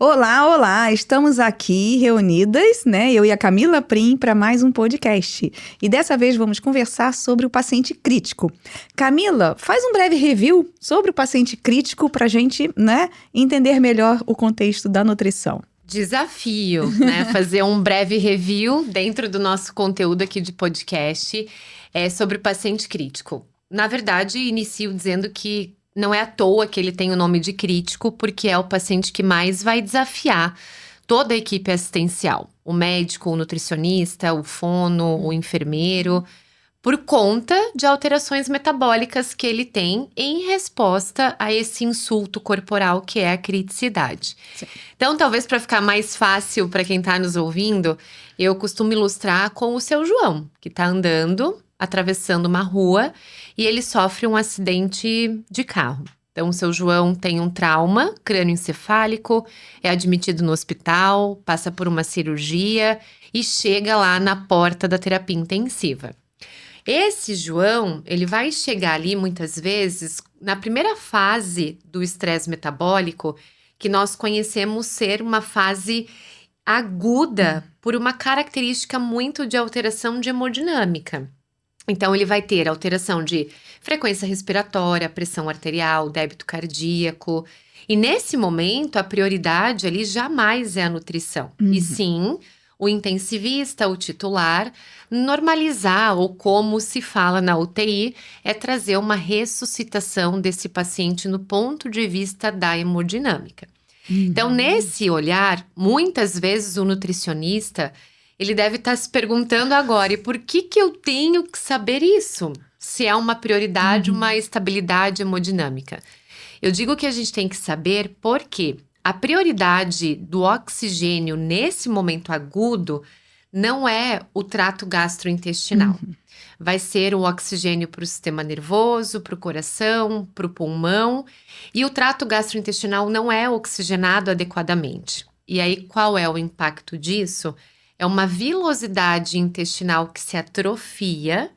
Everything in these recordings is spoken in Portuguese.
Olá, olá! Estamos aqui reunidas, né? Eu e a Camila Prim para mais um podcast. E dessa vez vamos conversar sobre o paciente crítico. Camila, faz um breve review sobre o paciente crítico para a gente, né, entender melhor o contexto da nutrição. Desafio, né? Fazer um breve review dentro do nosso conteúdo aqui de podcast sobre o paciente crítico. Na verdade, inicio dizendo que não é à toa que ele tem o nome de crítico, porque é o paciente que mais vai desafiar toda a equipe assistencial. O médico, o nutricionista, o fono, o enfermeiro, por conta de alterações metabólicas que ele tem em resposta a esse insulto corporal que é a criticidade. Sim. Então, talvez para ficar mais fácil para quem está nos ouvindo, eu costumo ilustrar com o seu João, que está andando, atravessando uma rua e ele sofre um acidente de carro. Então, o seu João tem um trauma crânioencefálico, é admitido no hospital, passa por uma cirurgia e chega lá na porta da terapia intensiva. Esse João, ele vai chegar ali muitas vezes na primeira fase do estresse metabólico, que nós conhecemos ser uma fase aguda por uma característica muito de alteração de hemodinâmica. Então, ele vai ter alteração de frequência respiratória, pressão arterial, débito cardíaco. E nesse momento, a prioridade ali jamais é a nutrição. E sim, o intensivista, o titular, normalizar, ou como se fala na UTI, é trazer uma ressuscitação desse paciente no ponto de vista da hemodinâmica. Então, nesse olhar, muitas vezes o nutricionista, ele deve estar se perguntando agora, e por que eu tenho que saber isso? Se é uma prioridade, uma estabilidade hemodinâmica. Eu digo que a gente tem que saber porque a prioridade do oxigênio nesse momento agudo não é o trato gastrointestinal. Vai ser o oxigênio para o sistema nervoso, para o coração, para o pulmão. E o trato gastrointestinal não é oxigenado adequadamente. E aí, qual é o impacto disso? É uma vilosidade intestinal que se atrofia.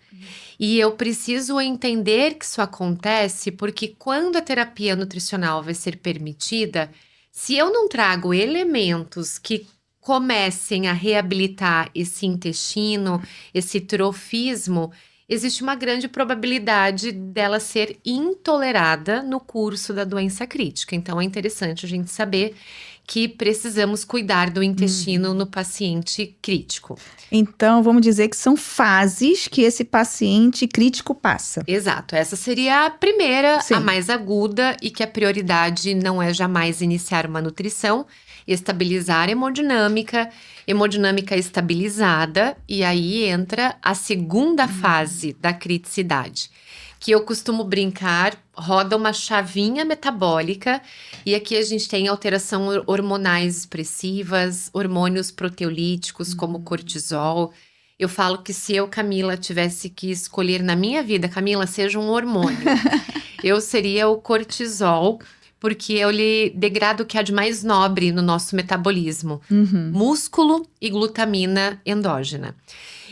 E eu preciso entender que isso acontece porque quando a terapia nutricional vai ser permitida, se eu não trago elementos que comecem a reabilitar esse intestino, esse trofismo, existe uma grande probabilidade dela ser intolerada no curso da doença crítica. Então, é interessante a gente saber que precisamos cuidar do intestino no paciente crítico. Então, vamos dizer que são fases que esse paciente crítico passa. Exato, essa seria a primeira, Sim. a mais aguda, e que a prioridade não é jamais iniciar uma nutrição, estabilizar a hemodinâmica estabilizada, e aí entra a segunda fase da criticidade, que eu costumo brincar, roda uma chavinha metabólica, e aqui a gente tem alteração hormonais expressivas, hormônios proteolíticos como cortisol. Eu falo que se eu, Camila, tivesse que escolher na minha vida, Camila, seja um hormônio, eu seria o cortisol, porque eu lhe degrado o que há de mais nobre no nosso metabolismo, músculo e glutamina endógena.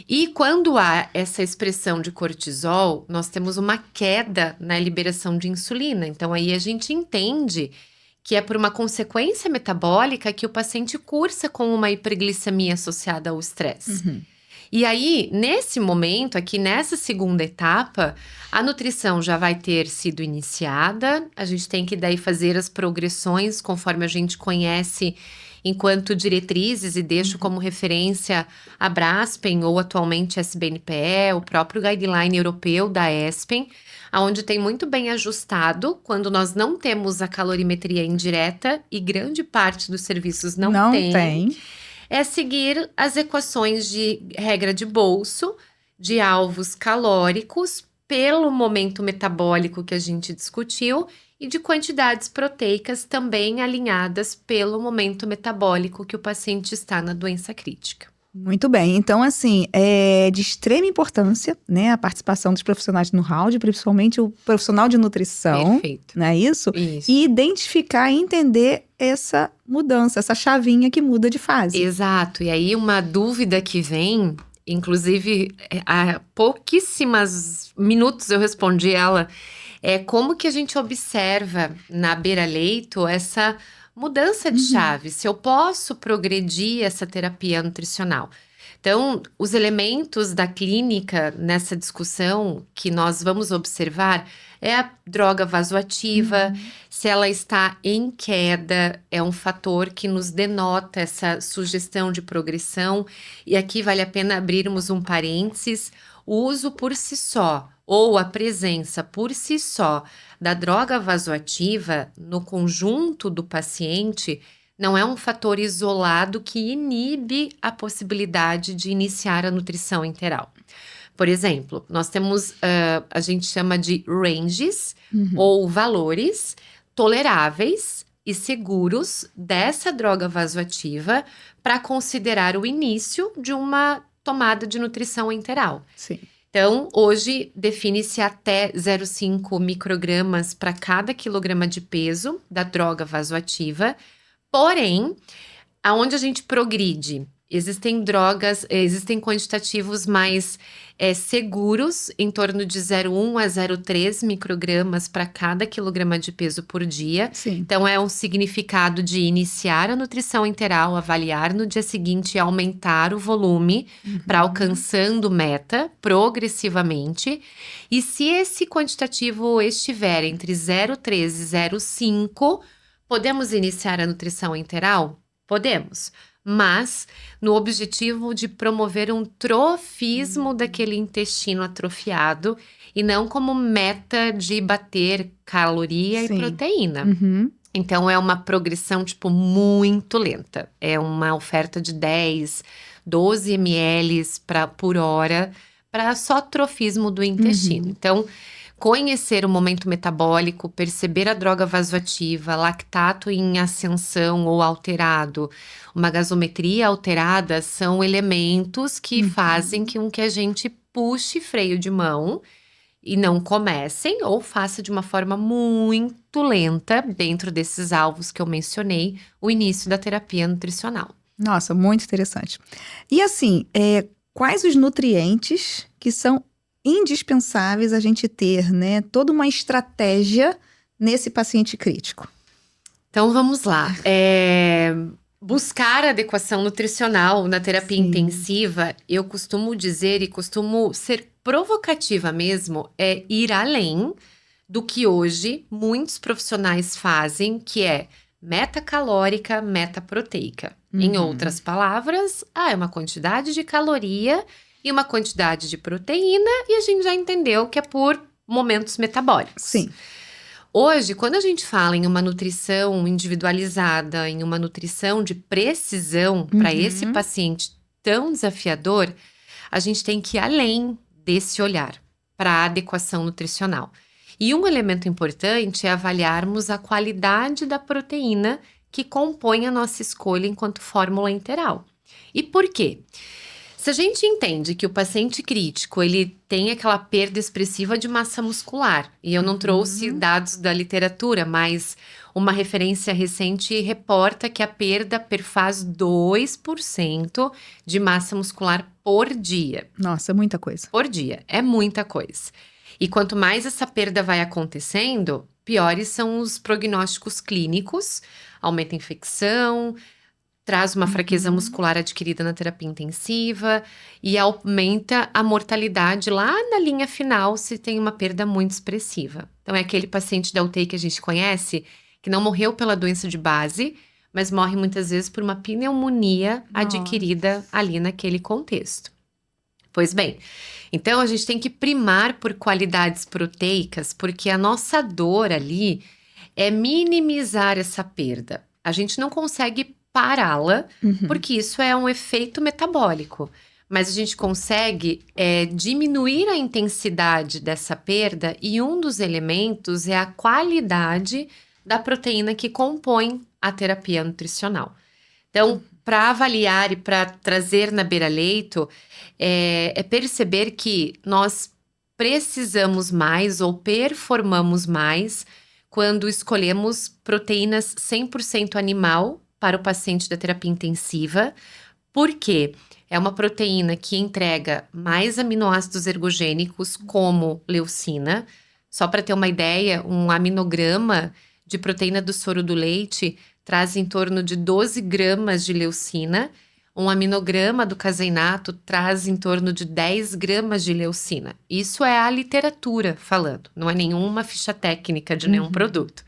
E quando há essa expressão de cortisol, nós temos uma queda na liberação de insulina. Então, aí a gente entende que é por uma consequência metabólica que o paciente cursa com uma hiperglicemia associada ao estresse. E aí, nesse momento, aqui nessa segunda etapa, a nutrição já vai ter sido iniciada. A gente tem que daí fazer as progressões conforme a gente conhece enquanto diretrizes, e deixo como referência a Braspen ou atualmente a SBNPE, o próprio guideline europeu da ESPEN, onde tem muito bem ajustado quando nós não temos a calorimetria indireta, e grande parte dos serviços não tem. É seguir as equações de regra de bolso, de alvos calóricos, pelo momento metabólico que a gente discutiu, e de quantidades proteicas também alinhadas pelo momento metabólico que o paciente está na doença crítica. Muito bem, então assim, é de extrema importância, né, a participação dos profissionais no round, principalmente o profissional de nutrição, Perfeito. não é isso? Isso. E identificar e entender essa mudança, essa chavinha que muda de fase. Exato, e aí uma dúvida que vem, inclusive há pouquíssimos minutos eu respondi ela, é como que a gente observa na beira-leito essa mudança de chave, se eu posso progredir essa terapia nutricional. Então, os elementos da clínica nessa discussão que nós vamos observar é a droga vasoativa, se ela está em queda, é um fator que nos denota essa sugestão de progressão. E aqui vale a pena abrirmos um parênteses: o uso por si só, ou a presença por si só da droga vasoativa no conjunto do paciente não é um fator isolado que inibe a possibilidade de iniciar a nutrição enteral. Por exemplo, nós temos, a gente chama de ranges, ou valores toleráveis e seguros dessa droga vasoativa para considerar o início de uma tomada de nutrição enteral. Sim. Então, hoje define-se até 0,5 microgramas para cada quilograma de peso da droga vasoativa. Porém, aonde a gente progride, existem quantitativos mais seguros, em torno de 0,1 a 0,3 microgramas para cada quilograma de peso por dia. Sim. Então, é um significado de iniciar a nutrição enteral, avaliar no dia seguinte e aumentar o volume para alcançando meta progressivamente. E se esse quantitativo estiver entre 0,3 e 0,5, podemos iniciar a nutrição enteral? Podemos. Mas no objetivo de promover um trofismo daquele intestino atrofiado e não como meta de bater caloria Sim. e proteína. Então, é uma progressão, muito lenta. É uma oferta de 10, 12 ml por hora para só trofismo do intestino. Então, conhecer o momento metabólico, perceber a droga vasoativa, lactato em ascensão ou alterado, uma gasometria alterada, são elementos que fazem com que a gente puxe freio de mão e não comecem ou faça de uma forma muito lenta, dentro desses alvos que eu mencionei, o início da terapia nutricional. Nossa, muito interessante. E assim, quais os nutrientes que são indispensáveis a gente ter, né? Toda uma estratégia nesse paciente crítico. Então, vamos lá. Buscar adequação nutricional na terapia intensiva, eu costumo dizer e costumo ser provocativa mesmo, é ir além do que hoje muitos profissionais fazem, que é meta calórica, meta proteica. Em outras palavras, é uma quantidade de caloria e uma quantidade de proteína, e a gente já entendeu que é por momentos metabólicos. Sim. Hoje, quando a gente fala em uma nutrição individualizada, em uma nutrição de precisão para esse paciente tão desafiador, a gente tem que ir além desse olhar para a adequação nutricional. E um elemento importante é avaliarmos a qualidade da proteína que compõe a nossa escolha enquanto fórmula enteral. E por quê? Se a gente entende que o paciente crítico, ele tem aquela perda expressiva de massa muscular, e eu não trouxe dados da literatura, mas uma referência recente reporta que a perda perfaz 2% de massa muscular por dia. Nossa, muita coisa. Por dia, é muita coisa. E quanto mais essa perda vai acontecendo, piores são os prognósticos clínicos, aumenta a infecção, traz uma fraqueza muscular adquirida na terapia intensiva e aumenta a mortalidade lá na linha final se tem uma perda muito expressiva. Então, é aquele paciente da UTI que a gente conhece, que não morreu pela doença de base, mas morre muitas vezes por uma pneumonia adquirida ali naquele contexto. Pois bem, então a gente tem que primar por qualidades proteicas, porque a nossa dor ali é minimizar essa perda. A gente não consegue pará-la, porque isso é um efeito metabólico. Mas a gente consegue diminuir a intensidade dessa perda, e um dos elementos é a qualidade da proteína que compõe a terapia nutricional. Então, para avaliar e para trazer na beira-leito, é perceber que nós precisamos mais ou performamos mais quando escolhemos proteínas 100% animal para o paciente da terapia intensiva, porque é uma proteína que entrega mais aminoácidos ergogênicos, como leucina. Só para ter uma ideia, um aminograma de proteína do soro do leite traz em torno de 12 gramas de leucina. Um aminograma do caseinato traz em torno de 10 gramas de leucina. Isso é a literatura falando, não é nenhuma ficha técnica de nenhum produto.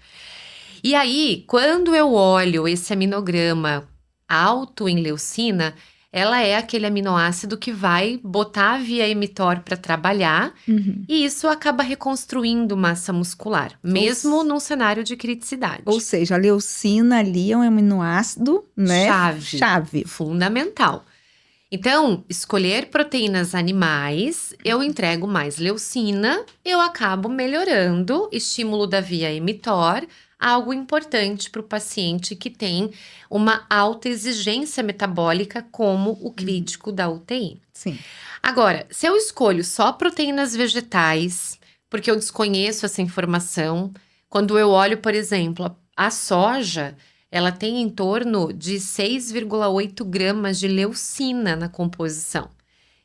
E aí, quando eu olho esse aminograma alto em leucina, ela é aquele aminoácido que vai botar a via mTOR para trabalhar e isso acaba reconstruindo massa muscular, mesmo num cenário de criticidade. Ou seja, a leucina ali é um aminoácido, né? Chave. Fundamental. Então, escolher proteínas animais, eu entrego mais leucina, eu acabo melhorando o estímulo da via mTOR, algo importante para o paciente que tem uma alta exigência metabólica, como o crítico da UTI. Sim. Agora, se eu escolho só proteínas vegetais, porque eu desconheço essa informação, quando eu olho, por exemplo, a soja, ela tem em torno de 6,8 gramas de leucina na composição.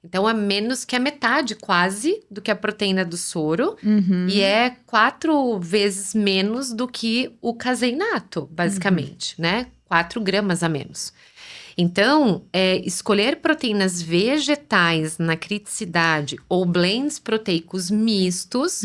Então, é menos que a metade, quase, do que a proteína do soro. E é 4 vezes menos do que o caseinato, basicamente, né? 4 gramas a menos. Então, escolher proteínas vegetais na criticidade ou blends proteicos mistos,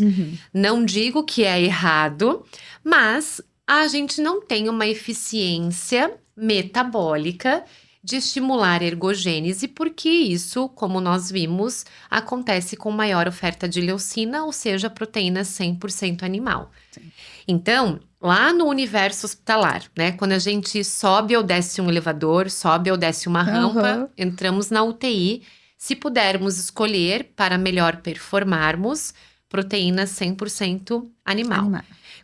não digo que é errado, mas a gente não tem uma eficiência metabólica de estimular a ergogênese, porque isso, como nós vimos, acontece com maior oferta de leucina, ou seja, proteína 100% animal. Sim. Então, lá no universo hospitalar, né, quando a gente sobe ou desce um elevador, sobe ou desce uma rampa, entramos na UTI, se pudermos escolher para melhor performarmos, proteína 100% animal.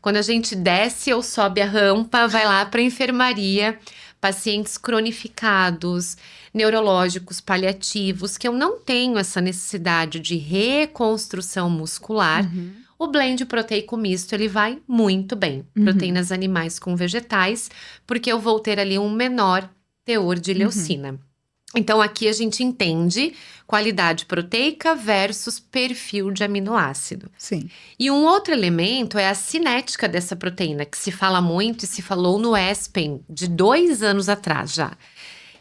Quando a gente desce ou sobe a rampa, vai lá para a enfermaria, pacientes cronificados, neurológicos, paliativos, que eu não tenho essa necessidade de reconstrução muscular, o blend proteico misto, ele vai muito bem. Proteínas animais com vegetais, porque eu vou ter ali um menor teor de leucina. Então, aqui a gente entende qualidade proteica versus perfil de aminoácido. Sim. E um outro elemento é a cinética dessa proteína, que se fala muito e se falou no ESPEN de 2 anos atrás já,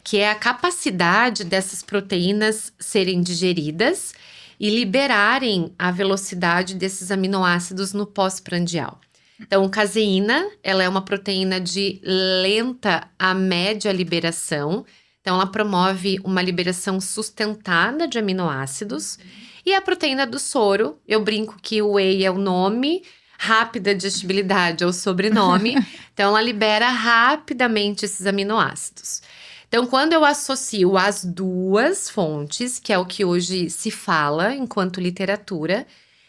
que é a capacidade dessas proteínas serem digeridas e liberarem a velocidade desses aminoácidos no pós-prandial. Então, caseína, ela é uma proteína de lenta a média liberação. Então, ela promove uma liberação sustentada de aminoácidos. E a proteína do soro, eu brinco que o whey é o nome, rápida digestibilidade é o sobrenome. Então, ela libera rapidamente esses aminoácidos. Então, quando eu associo as duas fontes, que é o que hoje se fala enquanto literatura,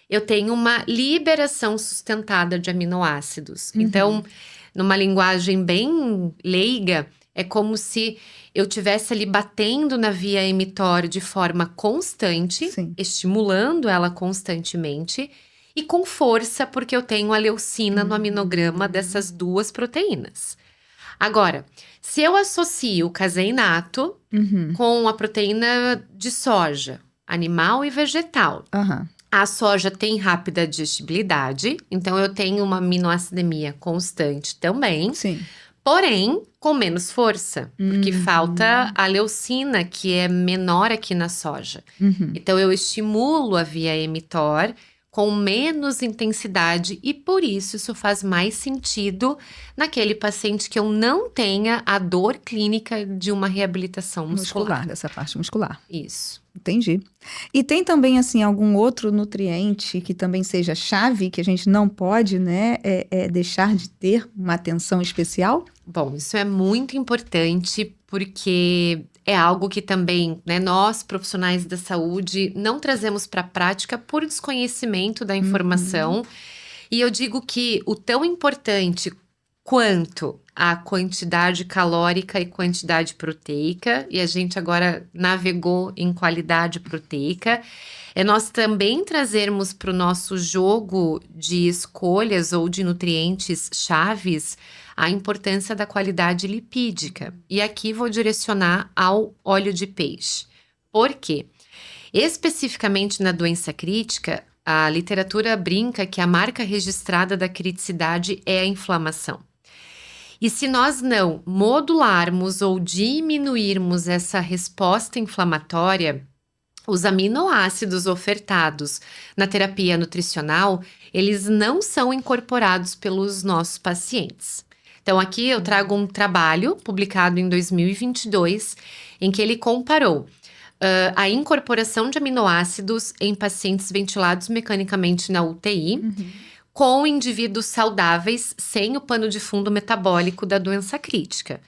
eu tenho uma liberação sustentada de aminoácidos. Então, numa linguagem bem leiga, é como se eu estivesse ali batendo na via mTOR de forma constante, estimulando ela constantemente e com força, porque eu tenho a leucina no aminograma dessas duas proteínas. Agora, se eu associo o caseinato com a proteína de soja, animal e vegetal, a soja tem rápida digestibilidade, então eu tenho uma aminoacidemia constante também. Sim. Porém, com menos força, porque falta a leucina, que é menor aqui na soja. Então, eu estimulo a via mTOR com menos intensidade e por isso faz mais sentido naquele paciente que eu não tenha a dor clínica de uma reabilitação muscular. Dessa parte muscular. Isso. Entendi. E tem também, assim, algum outro nutriente que também seja chave, que a gente não pode, né, deixar de ter uma atenção especial? Bom, isso é muito importante porque é algo que também, né, nós, profissionais da saúde, não trazemos para a prática por desconhecimento da informação. E eu digo que o tão importante quanto a quantidade calórica e quantidade proteica, e a gente agora navegou em qualidade proteica, é nós também trazermos para o nosso jogo de escolhas ou de nutrientes chaves a importância da qualidade lipídica. E aqui vou direcionar ao óleo de peixe. Por quê? Especificamente na doença crítica, a literatura brinca que a marca registrada da criticidade é a inflamação. E se nós não modularmos ou diminuirmos essa resposta inflamatória, os aminoácidos ofertados na terapia nutricional, eles não são incorporados pelos nossos pacientes. Então, aqui eu trago um trabalho publicado em 2022, em que ele comparou a incorporação de aminoácidos em pacientes ventilados mecanicamente na UTI com indivíduos saudáveis sem o pano de fundo metabólico da doença crítica.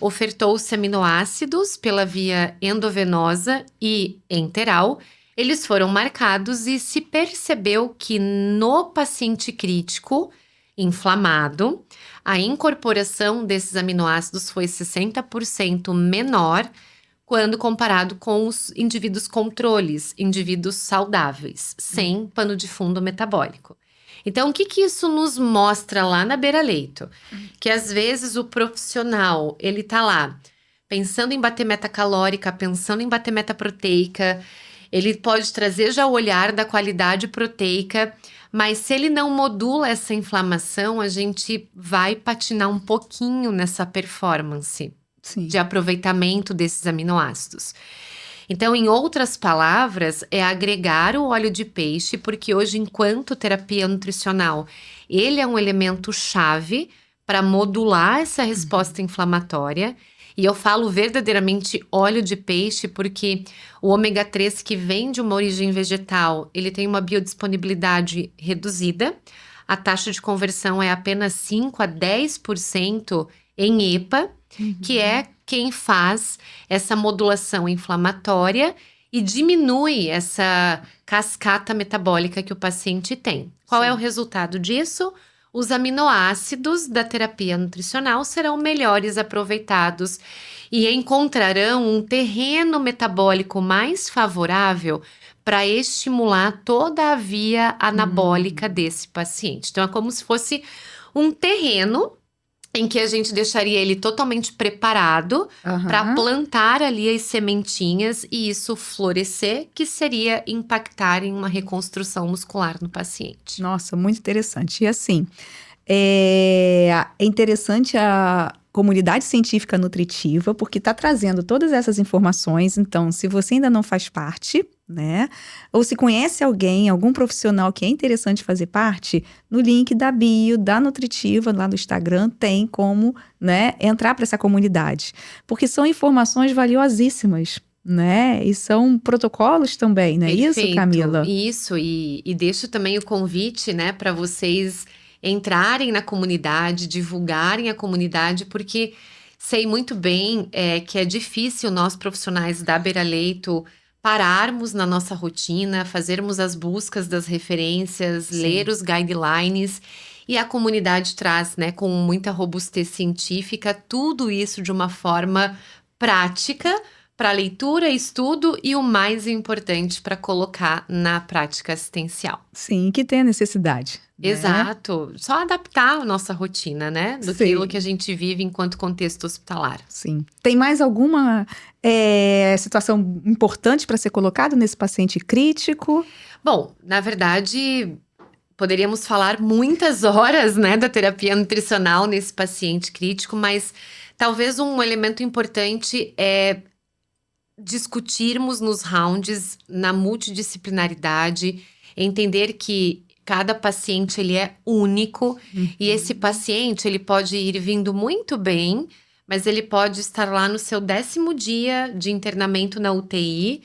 Ofertou-se aminoácidos pela via endovenosa e enteral. Eles foram marcados e se percebeu que no paciente crítico inflamado, a incorporação desses aminoácidos foi 60% menor quando comparado com os indivíduos controles, indivíduos saudáveis, sem pano de fundo metabólico. Então, o que isso nos mostra lá na beira-leito? Que às vezes o profissional, ele tá lá pensando em bater meta calórica, pensando em bater meta proteica, ele pode trazer já o olhar da qualidade proteica, mas se ele não modula essa inflamação, a gente vai patinar um pouquinho nessa performance de aproveitamento desses aminoácidos. Então, em outras palavras, é agregar o óleo de peixe, porque hoje, enquanto terapia nutricional, ele é um elemento chave para modular essa resposta inflamatória. E eu falo verdadeiramente óleo de peixe porque o ômega 3 que vem de uma origem vegetal, ele tem uma biodisponibilidade reduzida. A taxa de conversão é apenas 5 a 10% em EPA, que é quem faz essa modulação inflamatória e diminui essa cascata metabólica que o paciente tem. Qual é o resultado disso? Os aminoácidos da terapia nutricional serão melhores aproveitados e encontrarão um terreno metabólico mais favorável para estimular toda a via anabólica desse paciente. Então, é como se fosse um terreno em que a gente deixaria ele totalmente preparado para plantar ali as sementinhas e isso florescer, que seria impactar em uma reconstrução muscular no paciente. Nossa, muito interessante. E assim, é interessante a comunidade científica nutritiva, porque está trazendo todas essas informações. Então, se você ainda não faz parte, né? Ou se conhece alguém, algum profissional que é interessante fazer parte, no link da bio, da Nutritiva, lá no Instagram, tem como, né, entrar para essa comunidade. Porque são informações valiosíssimas, né? E são protocolos também, não é isso, Camila? Isso, e deixo também o convite, né, para vocês entrarem na comunidade, divulgarem a comunidade, porque sei muito bem que é difícil nós profissionais da beira-leito pararmos na nossa rotina, fazermos as buscas das referências, ler os guidelines, e a comunidade traz, né, com muita robustez científica, tudo isso de uma forma prática para leitura, estudo e o mais importante para colocar na prática assistencial. Sim, que tem a necessidade. Exato, só adaptar a nossa rotina, né, do que a gente vive enquanto contexto hospitalar. Sim. Tem mais alguma situação importante para ser colocada nesse paciente crítico? Bom, na verdade, poderíamos falar muitas horas, né, da terapia nutricional nesse paciente crítico, mas talvez um elemento importante é discutirmos nos rounds, na multidisciplinaridade, entender que cada paciente ele é único e esse paciente ele pode ir vindo muito bem, mas ele pode estar lá no seu 10º dia de internamento na UTI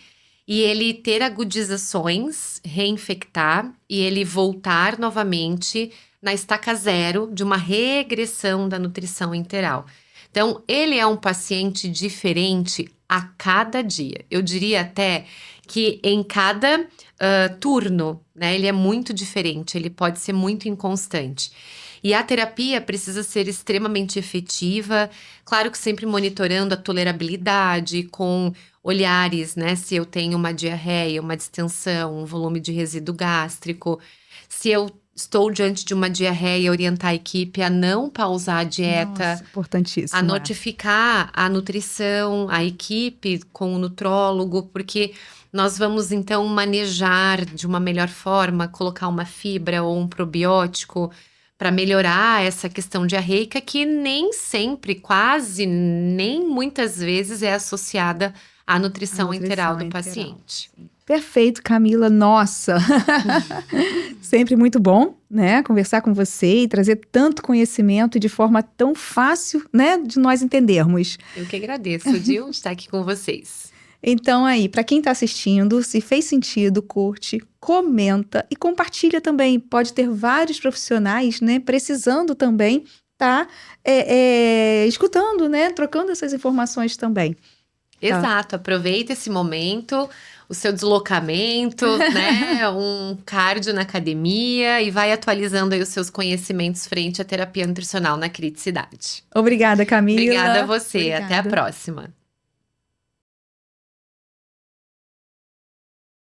e ele ter agudizações, reinfectar e ele voltar novamente na estaca zero de uma regressão da nutrição enteral. Então, ele é um paciente diferente a cada dia. Eu diria até que em cada turno, né, ele é muito diferente, ele pode ser muito inconstante. E a terapia precisa ser extremamente efetiva, claro que sempre monitorando a tolerabilidade, com olhares, né, se eu tenho uma diarreia, uma distensão, um volume de resíduo gástrico, se eu estou diante de uma diarreia, orientar a equipe a não pausar a dieta. Nossa, importantíssimo. A notificar a nutrição, a equipe com o nutrólogo, porque nós vamos então manejar de uma melhor forma, colocar uma fibra ou um probiótico para melhorar essa questão diarreica que nem sempre, quase nem muitas vezes é associada à nutrição enteral do paciente. Perfeito, Camila. Nossa! Sempre muito bom, né? Conversar com você e trazer tanto conhecimento de forma tão fácil, né? De nós entendermos. Eu que agradeço, de estar aqui com vocês. Então aí, para quem está assistindo, se fez sentido, curte, comenta e compartilha também. Pode ter vários profissionais, né, precisando também escutando, né, trocando essas informações também. Exato, aproveita esse momento, o seu deslocamento, né, um cardio na academia e vai atualizando aí os seus conhecimentos frente à terapia nutricional na criticidade. Obrigada, Camila. Obrigada a você, Obrigada. até a próxima.